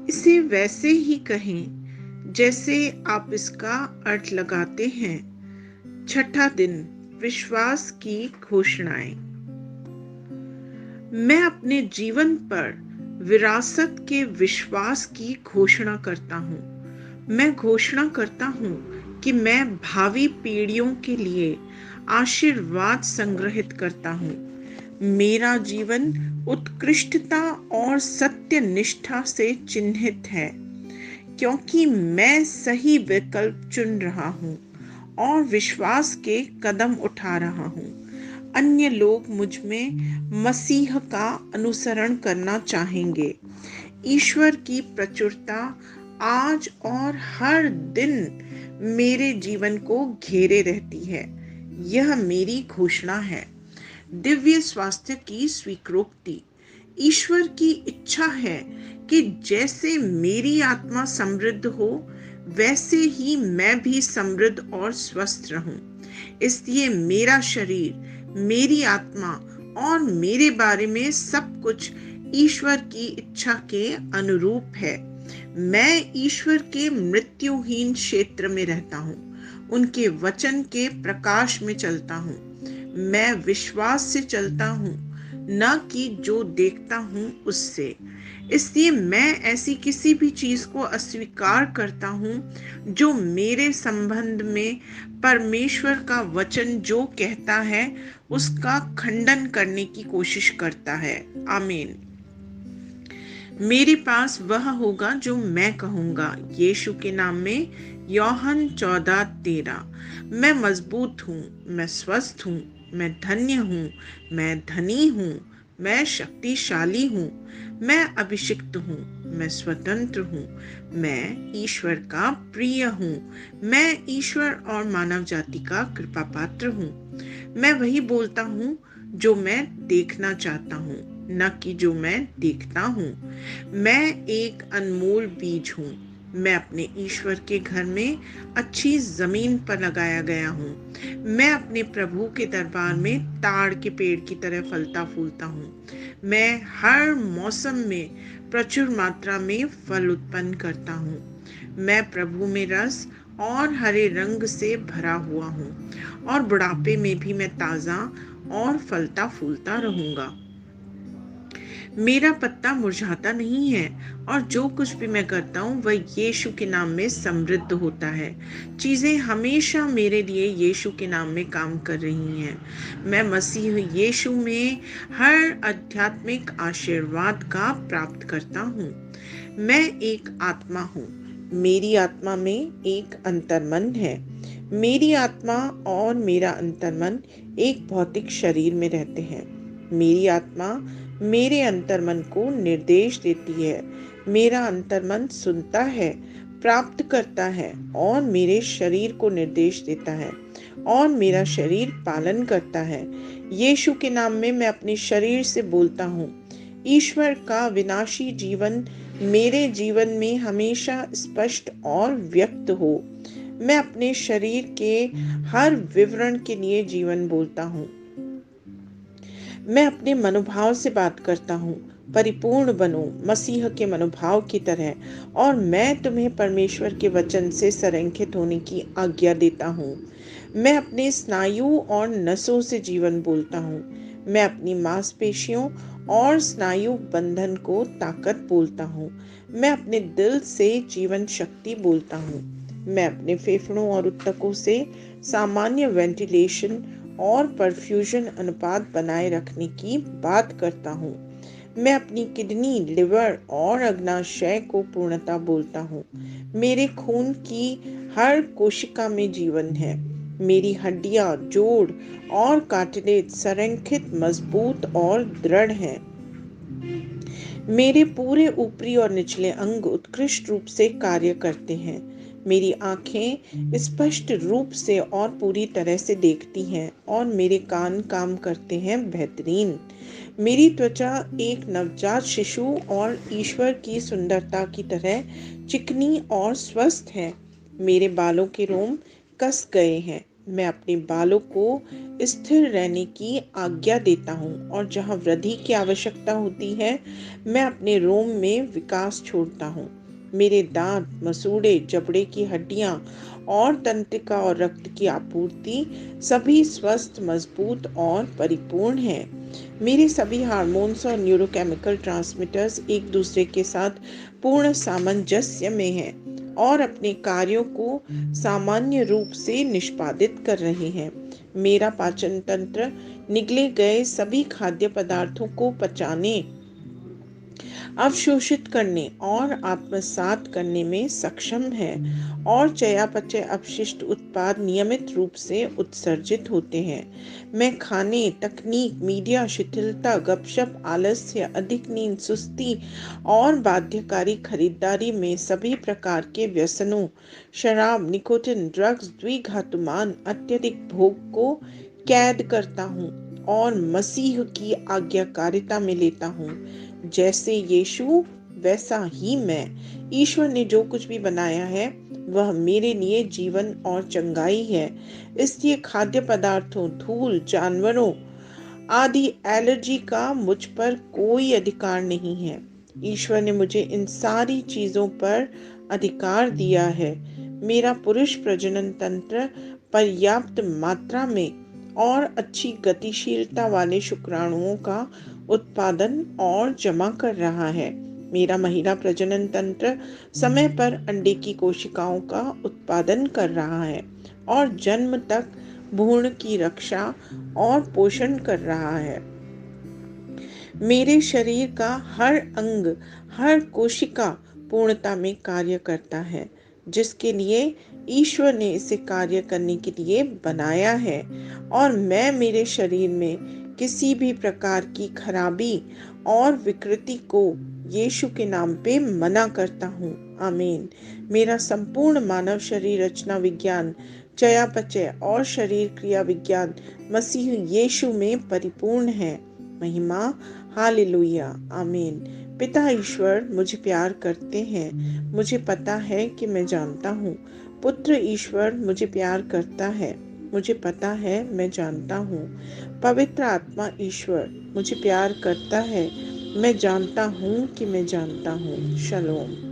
इसे वैसे ही कहें जैसे आप इसका अर्थ लगाते हैं। छठा दिन, विश्वास की घोषणाएं। मैं अपने जीवन पर विरासत के विश्वास की घोषणा करता हूँ। मैं घोषणा करता हूँ कि मैं भावी पीढ़ियों के लिए आशीर्वाद संग्रहित करता हूँ। मेरा जीवन उत्कृष्टता और सत्य निष्ठा से चिन्हित है, क्योंकि मैं सही विकल्प चुन रहा हूँ और विश्वास के कदम उठा रहा हूँ। अन्य लोग मुझ में मसीह का अनुसरण करना चाहेंगे। ईश्वर की प्रचुरता आज और हर दिन मेरे जीवन को घेरे रहती है। यह मेरी घोषणा है। दिव्य स्वास्थ्य की स्वीकृति। ईश्वर की इच्छा है कि जैसे मेरी आत्मा समृद्ध हो, वैसे ही मैं भी समृद्ध और स्वस्थ रहूं। इसलिए मेरा शरीर, मेरी आत्मा और मेरे बारे में सब कुछ ईश्वर की इच्छा के अनुरूप है। मैं ईश्वर के मृत्युहीन क्षेत्र में रहता हूँ, उनके वचन के प्रकाश में चलता हूँ। मैं विश्वास से चलता हूँ, न कि जो देखता हूँ उससे। इसलिए मैं ऐसी किसी भी चीज को अस्वीकार करता हूँ जो मेरे संबंध में परमेश्वर का वचन जो कहता है उसका खंडन करने की कोशिश करता है। आमीन। मेरे पास वह होगा जो मैं कहूंगा। यीशु के नाम में यूहन्ना 14:13। मैं मजबूत हूँ, मैं स्वस्थ हूँ, मैं धन्य हूँ, मैं धनी हूँ, मैं शक्तिशाली हूँ, मैं अभिषिक्त हूँ, मैं स्वतंत्र हूँ, मैं ईश्वर का प्रिय हूँ, मैं ईश्वर और मानव जाति का कृपा पात्र हूँ। मैं वही बोलता हूँ जो मैं देखना चाहता हूँ, न कि जो मैं देखता हूँ। मैं एक अनमोल बीज हूँ। मैं अपने ईश्वर के घर में अच्छी जमीन पर लगाया गया हूँ। मैं अपने प्रभु के दरबार में ताड़ के पेड़ की तरह फलता फूलता हूँ। मैं हर मौसम में प्रचुर मात्रा में फल उत्पन्न करता हूँ। मैं प्रभु में रस और हरे रंग से भरा हुआ हूँ और बुढ़ापे में भी मैं ताजा और फलता फूलता रहूंगा। मेरा पत्ता मुरझाता नहीं है और जो कुछ भी मैं करता हूँ वह यीशु के नाम में समृद्ध होता है। चीजें हमेशा मेरे लिए यीशु के नाम में काम कर रही हैं। मैं मसीह यीशु में हर आध्यात्मिक आशीर्वाद का प्राप्त करता हूँ। मैं एक आत्मा हूँ। मेरी आत्मा में एक अंतर्मन है। मेरी आत्मा और मेरा अंतर्मन एक भौतिक शरीर में रहते हैं। मेरी आत्मा मेरे अंतर्मन को निर्देश देती है। मेरा अंतर्मन सुनता है, प्राप्त करता है और मेरे शरीर को निर्देश देता है और मेरा शरीर पालन करता है। यीशु के नाम में मैं अपने शरीर से बोलता हूँ, ईश्वर का विनाशी जीवन मेरे जीवन में हमेशा स्पष्ट और व्यक्त हो। मैं अपने शरीर के हर विवरण के लिए जीवन बोलता हूँ। मैं अपने मनोभाव से बात करता हूँ, परिपूर्ण बनो मसीह के मनोभाव की तरह, और मैं तुम्हें परमेश्वर के वचन से संरेखित होने की आज्ञा देता हूँ। मैं अपने स्नायु और नसों से जीवन बोलता हूँ। मैं अपनी मांसपेशियों और स्नायु बंधन को ताकत बोलता हूँ। मैं अपने दिल से जीवन शक्ति बोलता हूँ। मैं अपने फेफड़ों और ऊतकों से सामान्य वेंटिलेशन और परफ्यूजन अनुपात बनाए रखने की बात करता हूँ। मैं अपनी किडनी, लिवर और अग्नाशय को पूर्णता बोलता हूँ। मेरे खून की हर कोशिका में जीवन है। मेरी हड्डियां, जोड़ और कार्टिलेज संरेखित, मजबूत और दृढ़ हैं। मेरे पूरे ऊपरी और निचले अंग उत्कृष्ट रूप से कार्य करते हैं। मेरी आंखें स्पष्ट रूप से और पूरी तरह से देखती हैं और मेरे कान काम करते हैं बेहतरीन। मेरी त्वचा एक नवजात शिशु और ईश्वर की सुंदरता की तरह चिकनी और स्वस्थ है। मेरे बालों के रोम कस गए हैं मैं अपने बालों को स्थिर रहने की आज्ञा देता हूँ और जहाँ वृद्धि की आवश्यकता होती है, मैं अपने रोम में विकास छोड़ता हूँ। मेरे दांत, मसूड़े, जबड़े की हड्डियाँ और तंत्रिका और रक्त की आपूर्ति सभी स्वस्थ, मजबूत और परिपूर्ण हैं। मेरे सभी हार्मोन्स और न्यूरोकेमिकल ट्रांसमीटर्स एक दूसरे के साथ पूर्ण सामंजस्य में हैं और अपने कार्यों को सामान्य रूप से निष्पादित कर रहे हैं। मेरा पाचन तंत्र निगले गए सभी खाद्य पदार्थों को पचाने, अवशोषित करने और आत्मसात करने में सक्षम है और चयापचय अपशिष्ट उत्पाद नियमित रूप से उत्सर्जित होते हैं। मैं खाने, तकनीक, मीडिया, शिथिलता, गपशप, आलस्य, अधिक नींद, सुस्ती और बाध्यकारी खरीदारी में सभी प्रकार के व्यसनों, शराब, निकोटिन, ड्रग्स, द्विघातुमान, अत्यधिक भोग को कैद करता हूँ और मसीह की आज्ञाकारिता में लेता हूँ। जैसे यीशु वैसा ही मैं। ईश्वर ने जो कुछ भी बनाया है वह मेरे लिए जीवन और चंगाई है। इसलिए खाद्य पदार्थों, धूल, जानवरों आदि एलर्जी का मुझ पर कोई अधिकार नहीं है। ईश्वर ने मुझे इन सारी चीजों पर अधिकार दिया है। मेरा पुरुष प्रजनन तंत्र पर्याप्त मात्रा में और अच्छी गतिशीलता वाले शुक्राणुओं का उत्पादन और जमा कर रहा है। मेरा महिला प्रजनन तंत्र समय पर अंडे की कोशिकाओं का उत्पादन कर रहा है और जन्म तक भ्रूण की रक्षा और पोषण कर रहा है। मेरे शरीर का हर अंग, हर कोशिका पूर्णता में कार्य करता है, जिसके लिए ईश्वर ने इसे कार्य करने के लिए बनाया है। और मैं मेरे शरीर में किसी भी प्रकार की खराबी और विकृति को यीशु के नाम पे मना करता हूँ। आमीन। मेरा संपूर्ण मानव शरीर रचना विज्ञान, चयापचय और शरीर क्रिया विज्ञान मसीह यीशु में परिपूर्ण है। महिमा, हालेलुया, आमीन। पिता ईश्वर मुझे प्यार करते हैं, मुझे पता है कि मैं जानता हूँ। पुत्र ईश्वर मुझे प्यार करता है, मुझे पता है, मैं जानता हूँ। पवित्र आत्मा ईश्वर मुझे प्यार करता है, मैं जानता हूँ कि मैं जानता हूँ। शलोम।